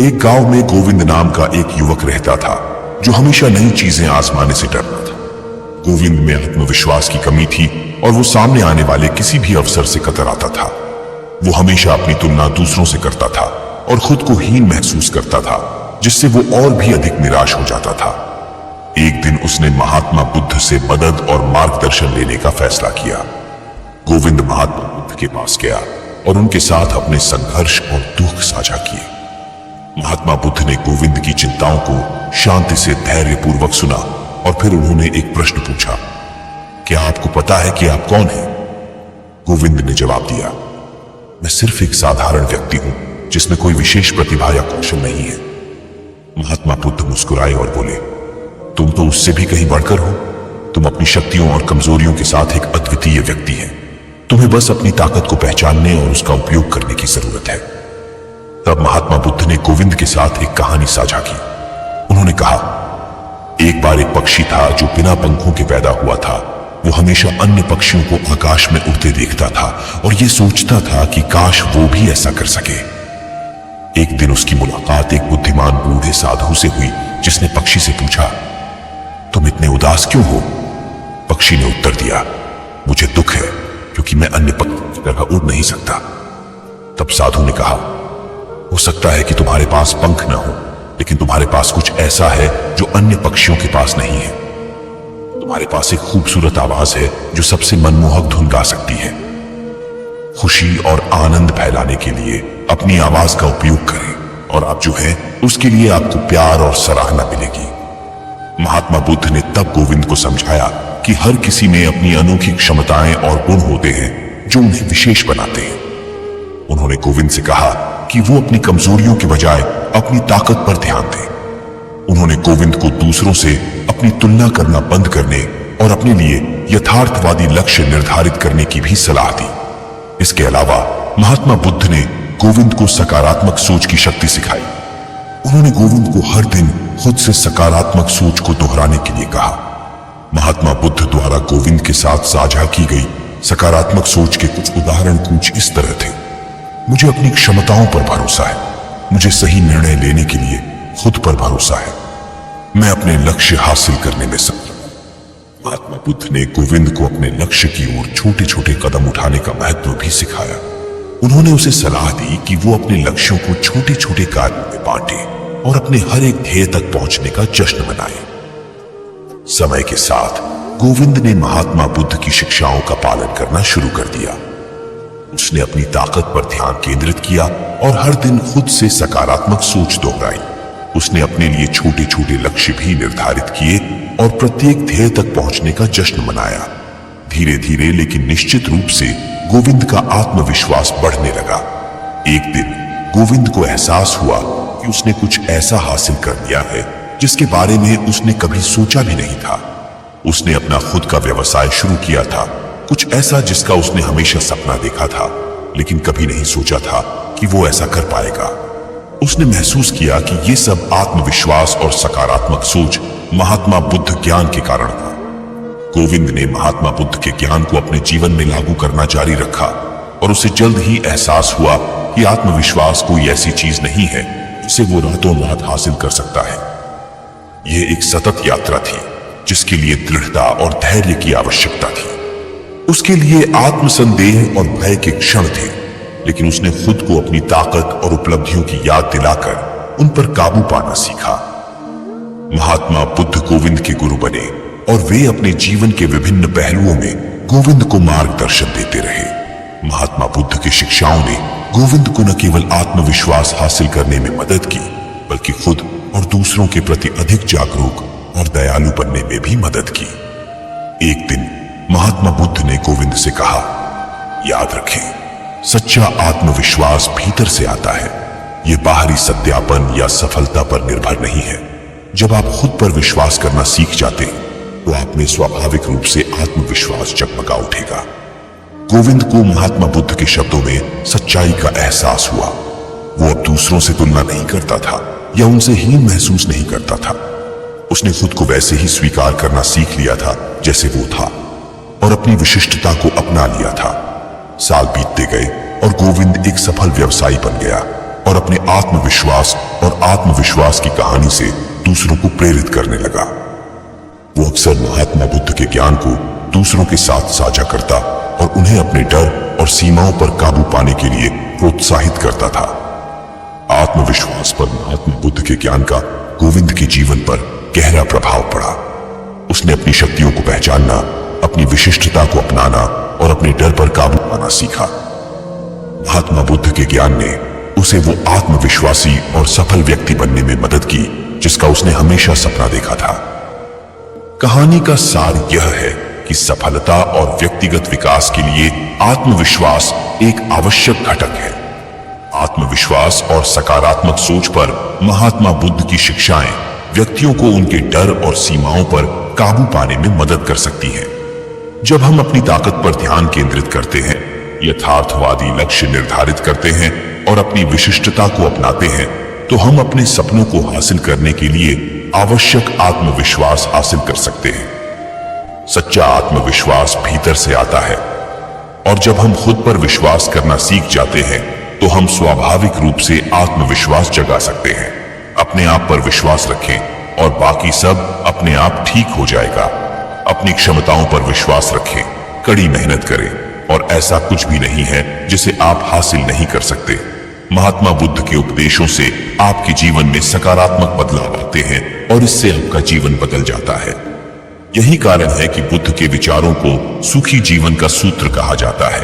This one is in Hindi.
एक गांव में गोविंद नाम का एक युवक रहता था जो हमेशा नई चीजें आजमाने से डरता था। गोविंद में आत्मविश्वास की कमी थी और वो सामने आने वाले किसी भी अवसर से कतराता था। वो हमेशा अपनी तुलना दूसरों से करता था और खुद को हीन महसूस करता था, जिससे वो और भी अधिक निराश हो जाता था। एक दिन उसने महात्मा बुद्ध से मदद और मार्गदर्शन लेने का फैसला किया। गोविंद महात्मा बुद्ध के पास गया और उनके साथ अपने संघर्ष और दुख साझा किए। महात्मा बुद्ध ने गोविंद की चिंताओं को शांति से धैर्यपूर्वक सुना और फिर उन्होंने एक प्रश्न पूछा, क्या आपको पता है कि आप कौन हैं? गोविंद ने जवाब दिया, मैं सिर्फ एक साधारण व्यक्ति हूं जिसमें कोई विशेष प्रतिभा या कौशल नहीं है। महात्मा बुद्ध मुस्कुराए और बोले, तुम तो उससे भी कहीं बढ़कर हो। तुम अपनी शक्तियों और कमजोरियों के साथ एक अद्वितीय व्यक्ति हैं। तुम्हें बस अपनी ताकत को पहचानने और उसका उपयोग करने की जरूरत है। तब महात्मा बुद्ध ने गोविंद के साथ एक कहानी साझा की। उन्होंने कहा, एक बार एक पक्षी था जो बिना पंखों के पैदा हुआ था। वो हमेशा अन्य पक्षियों को आकाश में उड़ते देखता था और ये सोचता था कि काश वो भी ऐसा कर सके। एक दिन उसकी मुलाकात एक बुद्धिमान बूढ़े साधु से हुई, जिसने पक्षी से पूछा, तुम इतने उदास क्यों हो? पक्षी ने उत्तर दिया, मुझे दुख है क्योंकि मैं अन्य पक्षियों की तरह उड़ नहीं सकता। तब साधु ने कहा, हो सकता है कि तुम्हारे पास पंख न हो, लेकिन तुम्हारे पास कुछ ऐसा है जो अन्य पक्षियों के पास नहीं है। तुम्हारे पास एक खूबसूरत आवाज है जो सबसे मनमोहक धुन गा सकती है। खुशी और आनंद फैलाने के लिए अपनी आवाज का उपयोग करें और आप जो है उसके लिए आपको प्यार और सराहना मिलेगी। महात्मा बुद्ध ने तब गोविंद को समझाया कि हर किसी में अपनी अनोखी क्षमताएं और गुण होते हैं जो उन्हें विशेष बनाते हैं। उन्होंने गोविंद से कहा कि वो अपनी कमजोरियों के बजाय अपनी ताकत पर ध्यान दें। उन्होंने गोविंद को दूसरों से अपनी तुलना करना बंद करने और अपने लिए यथार्थवादी लक्ष्य निर्धारित करने की भी सलाह दी। इसके अलावा महात्मा बुद्ध ने गोविंद को सकारात्मक सोच की शक्ति सिखाई। उन्होंने गोविंद को हर दिन खुद से सकारात्मक सोच को दोहराने के लिए कहा। महात्मा बुद्ध द्वारा गोविंद के साथ साझा की गई सकारात्मक सोच के कुछ उदाहरण कुछ इस तरह थे, मुझे अपनी क्षमताओं पर भरोसा है, मुझे सही निर्णय लेने के लिए खुद पर भरोसा है, मैं अपने लक्ष्य हासिल करने में सक्षम हूं। महात्मा बुद्ध ने गोविंद को अपने लक्ष्य की ओर छोटे छोटे कदम उठाने का महत्व भी सिखाया। उन्होंने उसे सलाह दी कि वो अपने लक्ष्यों को छोटे छोटे कार्यों में बांटे और अपने हर एक ध्येय तक पहुंचने का जश्न मनाए। समय के साथ गोविंद ने महात्मा बुद्ध की शिक्षाओं का पालन करना शुरू कर दिया। उसने अपनी ताकत पर ध्यान केंद्रित किया और हर दिन खुद से सकारात्मक सोच दोहराई। उसने अपने लिए छोटे छोटे लक्ष्य भी निर्धारित किए और प्रत्येक ध्येय तक पहुंचने का जश्न मनाया। धीरे धीरे लेकिन निश्चित रूप से गोविंद का आत्मविश्वास बढ़ने लगा। एक दिन गोविंद को एहसास हुआ कि उसने कुछ ऐसा हासिल कर लिया है जिसके बारे में उसने कभी सोचा भी नहीं था। उसने अपना खुद का व्यवसाय शुरू किया था, कुछ ऐसा जिसका उसने हमेशा सपना देखा था, लेकिन कभी नहीं सोचा था कि वो ऐसा कर पाएगा। उसने महसूस किया कि ये सब आत्मविश्वास और सकारात्मक सोच महात्मा बुद्ध ज्ञान के कारण था। गोविंद ने महात्मा बुद्ध के ज्ञान को अपने जीवन में लागू करना जारी रखा और उसे जल्द ही एहसास हुआ कि आत्मविश्वास कोई ऐसी चीज नहीं है जिसे वो रातों रात हासिल कर सकता है। यह एक सतत यात्रा थी जिसके लिए दृढ़ता और धैर्य की आवश्यकता थी। उसके लिए आत्मसंदेह और भय के क्षण थे, लेकिन उसने खुद को अपनी ताकत और उपलब्धियों की याद दिलाकर उन पर काबू पाना सीखा। महात्मा बुद्ध गोविंद के गुरु बने और वे अपने जीवन के विभिन्न पहलुओं में गोविंद को मार्गदर्शन देते रहे। महात्मा बुद्ध की शिक्षाओं ने गोविंद को न केवल आत्मविश्वास हासिल करने में मदद की, बल्कि खुद और दूसरों के प्रति अधिक जागरूक और दयालु बनने में भी मदद की। एक दिन महात्मा बुद्ध ने गोविंद से कहा, याद रखें, सच्चा आत्मविश्वास भीतर से आता है। यह बाहरी सत्यापन या सफलता पर निर्भर नहीं है। जब आप खुद पर विश्वास करना सीख जाते हैं तो आप में स्वाभाविक रूप से आत्मविश्वास जगमगा उठेगा। गोविंद को महात्मा बुद्ध के शब्दों में सच्चाई का एहसास हुआ। वो अब दूसरों से तुलना नहीं करता था या उनसे हीन महसूस नहीं करता था। उसने खुद को वैसे ही स्वीकार करना सीख लिया था जैसे वो था और अपनी विशिष्टता को अपना लिया था। साल बीतते गए और गोविंद एक सफल व्यवसायी बन गया और और अपने आत्मविश्वास और आत्मविश्वास की कहानी से दूसरों को प्रेरित करने लगा। वो अक्सर महात्मा बुद्ध के ज्ञान को दूसरों के साथ साझा करता और उन्हें अपने डर और सीमाओं पर काबू पाने के लिए प्रोत्साहित करता था। आत्मविश्वास पर महात्मा बुद्ध के ज्ञान का गोविंद के जीवन पर गहरा प्रभाव पड़ा। उसने अपनी शक्तियों को पहचानना, अपनी विशिष्टता को अपनाना और अपने डर पर काबू पाना सीखा। महात्मा बुद्ध के ज्ञान ने उसे वो आत्मविश्वासी और सफल व्यक्ति बनने में मदद की जिसका उसने हमेशा सपना देखा था। कहानी का सार यह है कि सफलता और व्यक्तिगत विकास के लिए आत्मविश्वास एक आवश्यक घटक है। आत्मविश्वास और सकारात्मक सोच पर महात्मा बुद्ध की शिक्षाएं व्यक्तियों को उनके डर और सीमाओं पर काबू पाने में मदद कर सकती हैं। जब हम अपनी ताकत पर ध्यान केंद्रित करते हैं, यथार्थवादी लक्ष्य निर्धारित करते हैं और अपनी विशिष्टता को अपनाते हैं, तो हम अपने सपनों को हासिल करने के लिए आवश्यक आत्मविश्वास हासिल कर सकते हैं। सच्चा आत्मविश्वास भीतर से आता है और जब हम खुद पर विश्वास करना सीख जाते हैं तो हम स्वाभाविक रूप से आत्मविश्वास जगा सकते हैं। अपने आप पर विश्वास रखें और बाकी सब अपने आप ठीक हो जाएगा। अपनी क्षमताओं पर विश्वास रखें, कड़ी मेहनत करें और ऐसा कुछ भी नहीं है जिसे आप हासिल नहीं कर सकते। महात्मा बुद्ध के उपदेशों से आपके जीवन में सकारात्मक बदलाव आते हैं और इससे आपका जीवन बदल जाता है। यही कारण है कि बुद्ध के विचारों को सुखी जीवन का सूत्र कहा जाता है।